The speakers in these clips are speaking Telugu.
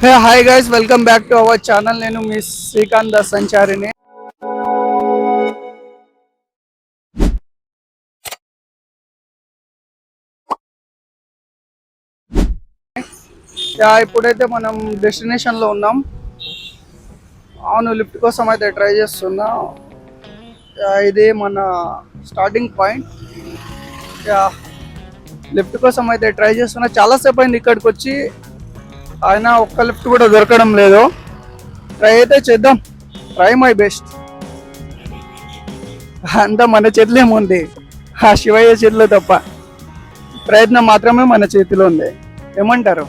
Hey hi guys, welcome back to our channel. నేను మీ శ్రీకాంత్ దాస్ సంచారిని. ఇప్పుడైతే మనం డెస్టినేషన్లో ఉన్నాం. అవును, లిఫ్ట్ కోసం అయితే ట్రై చేస్తున్నా. ఇది మన స్టార్టింగ్ పాయింట్. లిఫ్ట్ కోసం అయితే ట్రై చేస్తున్నా. చాలాసేపు అయింది ఇక్కడికి వచ్చి, అయినా ఒక్క లిఫ్ట్ కూడా దొరకడం లేదు. ట్రై అయితే చేద్దాం, ట్రై మై బెస్ట్. అంతా మన చేతిలో ఏముంది, ఆ శివయ్య చేతిలో తప్ప. ప్రయత్నం మాత్రమే మన చేతిలో ఉంది. ఏమంటారు?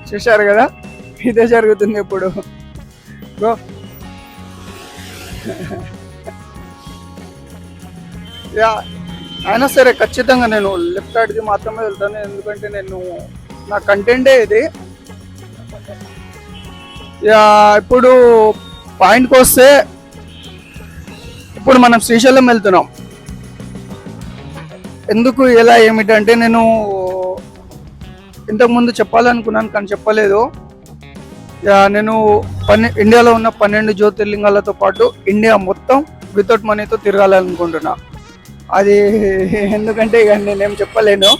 చూశారు కదా, ఇదే జరుగుతుంది ఇప్పుడు. బ్రో యా, అయినా సరే ఖచ్చితంగా నేను లెఫ్ట్ హ్యాండ్కి మాత్రమే వెళ్తాను. ఎందుకంటే నా కంటెంటే ఇది. యా, ఇప్పుడు పాయింట్కి వస్తే, ఇప్పుడు మనం శ్రీశైలం వెళ్తున్నాం. ఎందుకు ఎలా ఏమిటంటే, నేను ఇంతకుముందు చెప్పాలనుకున్నాను కానీ చెప్పలేదు. నేను ఇండియాలో ఉన్న 12 జ్యోతిర్లింగాలతో పాటు ఇండియా మొత్తం వితౌట్ మనీతో తిరగాలనుకుంటున్నా. అది ఎందుకంటే ఇక నేనేం చెప్పలేను.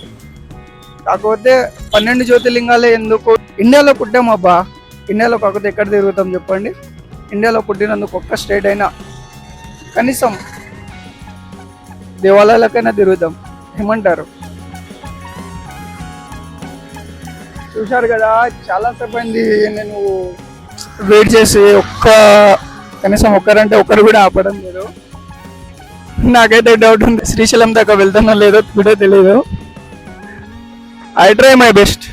కాకపోతే 12 జ్యోతిర్లింగాలే ఎందుకు, ఇండియాలో పుట్టామబ్బా. ఇండియాలో కాకపోతే ఎక్కడ తిరుగుతాం చెప్పండి? ఇండియాలో పుట్టినందుకు ఒక్క స్టేట్ అయినా కనీసం దేవాలయాలకైనా తిరుగుతాం. ఏమంటారు? చూశారు కదా, చాలాసేపు అయింది నేను వెయిట్ చేసి. కనీసం ఒక్కరంటే ఒక్కరు కూడా ఆపడం లేదు. నాకైతే డౌట్ ఉంది, శ్రీశైలం దాకా వెళ్తానో లేదో కూడా తెలియదు. I try my best.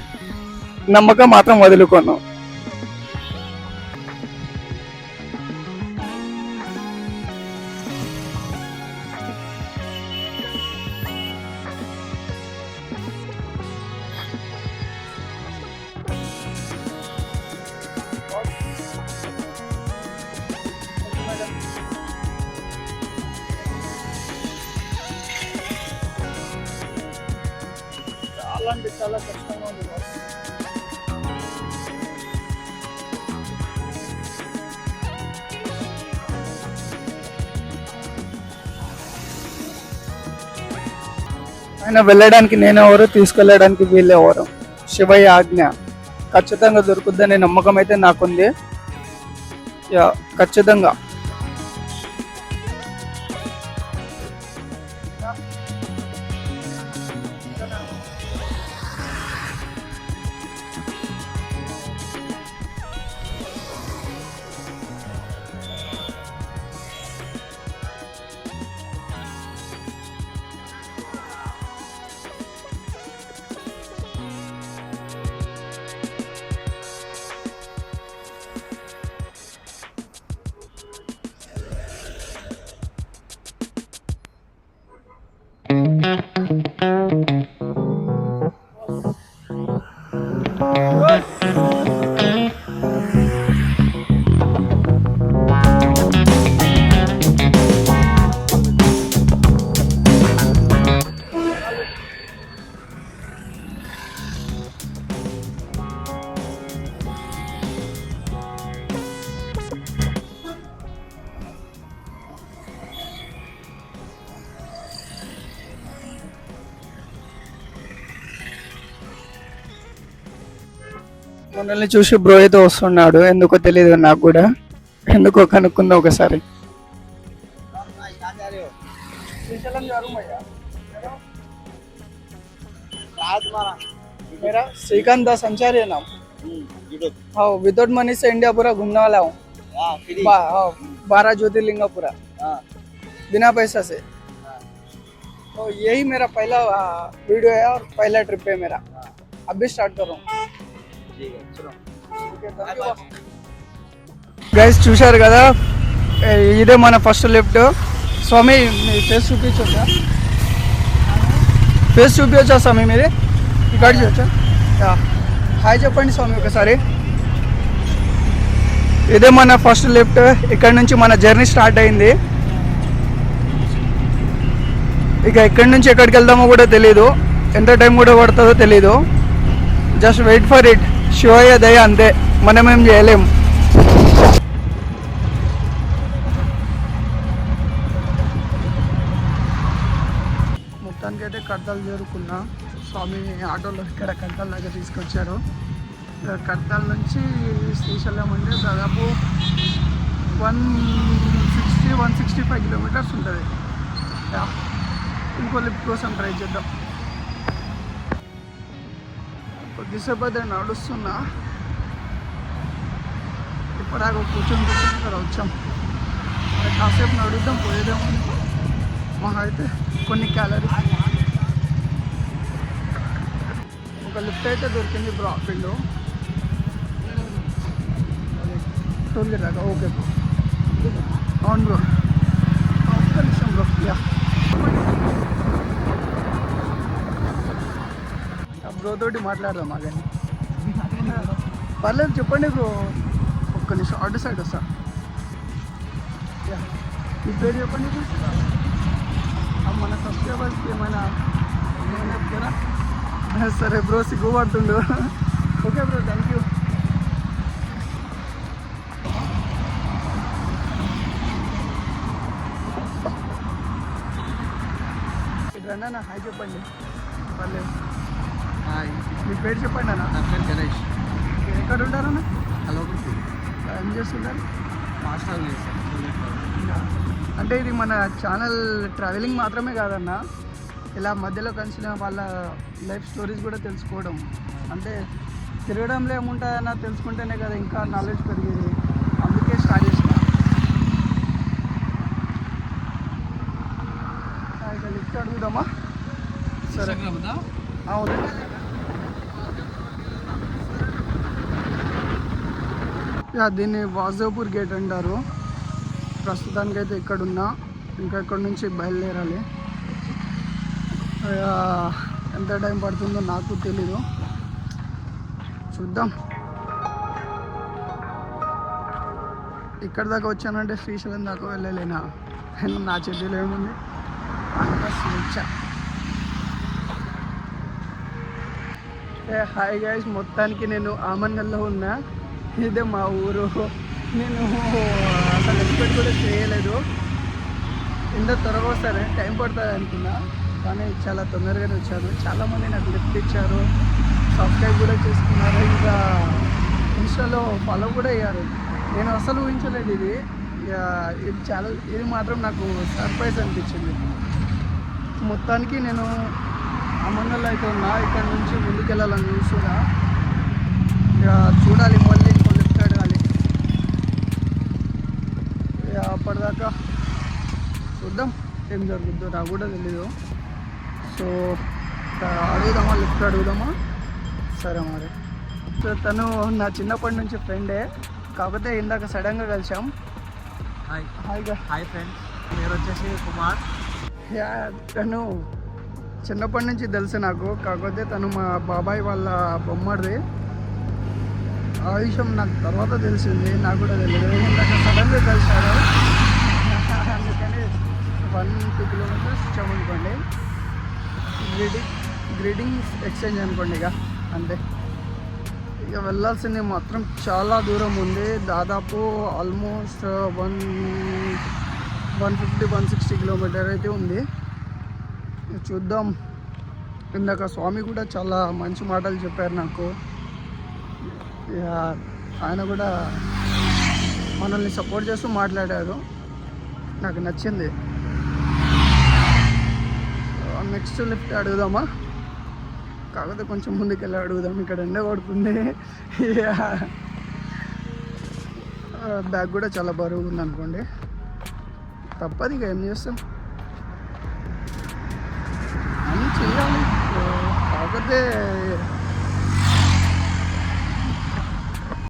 నమ్మకం మాత్రం వదులుకోను. చాలా అంటే చాలా కష్టంగా ఉంది. ఆయన వెళ్ళడానికి నేనెవరు, తీసుకెళ్ళడానికి వీళ్ళెవరు? శివయ్య ఆజ్ఞ. ఖచ్చితంగా దొరుకుద్దనే నమ్మకం అయితే నాకుంది. ఖచ్చితంగా. మనల్ని చూసి బ్రో అయితే వస్తున్నాడు, ఎందుకో తెలియదు నాకు కూడా. ఎందుకో కనుక్కుందాం ఒకసారి. मेरा श्रीकांत दास संचारी है नाम। हाँ, विदाउट मनी से इंडिया पूरा घूमने वाला हूँ। 12 ज्योतिर्लिंग पूरा बिना पैसा से। तो यही मेरा पहला वीडियो है और पहला ट्रिप है मेरा। अभी स्टार्ट कर रहा हूँ। గైస్ చూశారు కదా, ఇదే మన ఫస్ట్ లిఫ్ట్. స్వామి మీ ఫేస్ చూపించవచ్చా? ఫేస్ చూపించవచ్చా స్వామి మీది? ఇక్కడ చూడొచ్చా? హాయ్ చెప్పండి స్వామి ఒకసారి. ఇదే మన ఫస్ట్ లిఫ్ట్. ఇక్కడ నుంచి మన జర్నీ స్టార్ట్ అయింది. ఇక ఎక్కడి నుంచి ఎక్కడికి వెళ్దామో కూడా తెలీదు. ఎంత టైం కూడా పడుతుందో తెలీదు. Just wait for it. Shivayya దయ అంతే, మనమేం చేయలేం. మొత్తానికి అయితే కడతాలు చేరుకున్నా. స్వామి ఆటోలో ఇక్కడ కడతాల దగ్గర తీసుకొచ్చారు. కడతాల నుంచి శ్రీశైలం అంటే దాదాపు 165 కిలోమీటర్స్ ఉంటుంది. ఇంకో లిఫ్ట్ కోసం ట్రై చేద్దాం. కొద్దిసేపు అయితే నడుస్తున్నా. ఇప్పటిదాకా కూర్చొని ఇక్కడ వచ్చాం. కాసేపు నడుద్దాం, పోయేదేమో మహా అయితే కొన్ని క్యాలరీస్. ఒక లిఫ్ట్ అయితే దొరికింది బ్రో. ఆపిల్లో టోల్ గేట్ దాకా. ఓకే బ్రో, అవును బ్రో, ఒక్క నిమిషం బ్రో. బ్రో తోటి మాట్లాడదాం కానీ పర్లేదు, చెప్పండి బ్రో. ఒక్క నిమిషం అటు సైడ్ వస్తా. మీ పేరు చెప్పండి. మన సబ్స్క్రైబర్స్కి ఏమైనా చెప్తారా? సరే బ్రో, సిగ్గుపడుతుండు. Okay bro, thank you. ఇట్లా హాయ్ చెప్పండి. పర్లేదు. హాయ్, మీ పేరు చెప్పండి అన్న. నా పేరు గణేష్. ఎక్కడ ఉంటారన్న? హలో, ఏం చేస్తుంటారు? మాస్టర్ చేస్తాను. అంటే ఇది మన ఛానల్ ట్రావెలింగ్ మాత్రమే కాదన్న, ఇలా మధ్యలో కలిసిన వాళ్ళ లైఫ్ స్టోరీస్ కూడా తెలుసుకోవడం. అంటే తిరగడంలో ఏముంటాయన్న తెలుసుకుంటేనే కదా ఇంకా నాలెడ్జ్ పెరిగేది. అందుకే స్టార్ట్ చేసిన. ఇక లిఫ్ట్ అడుగుదామా? సరే, అవును. దీన్ని వాసుదేవ్పూర్ గేట్ అంటారు. ప్రస్తుతానికైతే ఇక్కడున్నా. ఇంకా ఇక్కడ నుంచి బయలుదేరాలి. ఎంత టైం పడుతుందో నాకు తెలీదు, చూద్దాం. ఇక్కడ దాకా వచ్చానంటే శ్రీశైలం దాకా వెళ్ళలేనా? నా చేతిలో ఏముంది, అంత స్వేచ్ఛ. హాయ్ గైస్, మొత్తానికి నేను ఆమన్గల్లో ఉన్నా. ఇదే మా ఊరు. నేను అసలు ఎక్స్పెక్ట్ కూడా చేయలేదు ఇంత త్వరగా వస్తారని. టైం పడుతుంది అనుకున్నా, కానీ చాలా తొందరగానే వచ్చారు. చాలామంది నాకు లిఫ్ట్ ఇచ్చారు, సబ్స్క్రైబ్ కూడా చేసుకున్నారు, ఇంకా ఇన్స్టాలో ఫాలో కూడా అయ్యారు. నేను అసలు ఊహించలేదు ఇది. ఇది మాత్రం నాకు సర్ప్రైజ్ అనిపించింది. మొత్తానికి నేను ఆమన్గల్లో అయితే ఉన్నా. ఇక్కడ నుంచి ముందుకెళ్ళాలని చూస్తున్నా. ఇక చూడాలి, మళ్ళీ ఇంకో లిఫ్ట్ అడగాలి. అప్పటిదాకా చూద్దాం ఏం జరుగుతుందో, నాకు కూడా తెలీదు. సో అడుగుదామా, లిఫ్ట్ అడుగుదామా? సరే మరి. సో తను నా చిన్నప్పటి నుంచి ఫ్రెండే, కాకపోతే ఇందాక సడన్గా కలిసాం. హాయ్ హాయ్ ఫ్రెండ్స్, మీరు వచ్చేసి కుమార్. తను చిన్నప్పటి నుంచి తెలుసు నాకు, కాకపోతే తను మా బాబాయ్ వాళ్ళ బొమ్మడిది. ఆ విషయం నాకు తర్వాత తెలిసింది, నాకు కూడా తెలియదు. ఇందాక సడన్గా కలిసారు, అందుకని 1-2 కిలోమీటర్స్ ఇచ్చామనుకోండి. గ్రీటింగ్స్ ఎక్స్చేంజ్ అనుకోండి, ఇక అంతే. ఇక వెళ్ళాల్సింది మాత్రం చాలా దూరం ఉంది. దాదాపు ఆల్మోస్ట్ 150-160 కిలోమీటర్ అయితే ఉంది. చూద్దాం. ఇందాక స్వామి కూడా చాలా మంచి మాటలు చెప్పారు నాకు. ఆయన కూడా మనల్ని సపోర్ట్ చేస్తూ మాట్లాడారు, నాకు నచ్చింది. నెక్స్ట్ లిఫ్ట్ అడుగుదామా? కాకపోతే కొంచెం ముందుకెళ్ళి అడుగుదాం. ఇక్కడ ఎండ కొడుతుంది, బ్యాగ్ కూడా చాలా బరువుగా ఉంది అనుకోండి. తప్పదు, ఇక ఏం చేస్తాం, అన్నీ చేయాలి. కాకపోతే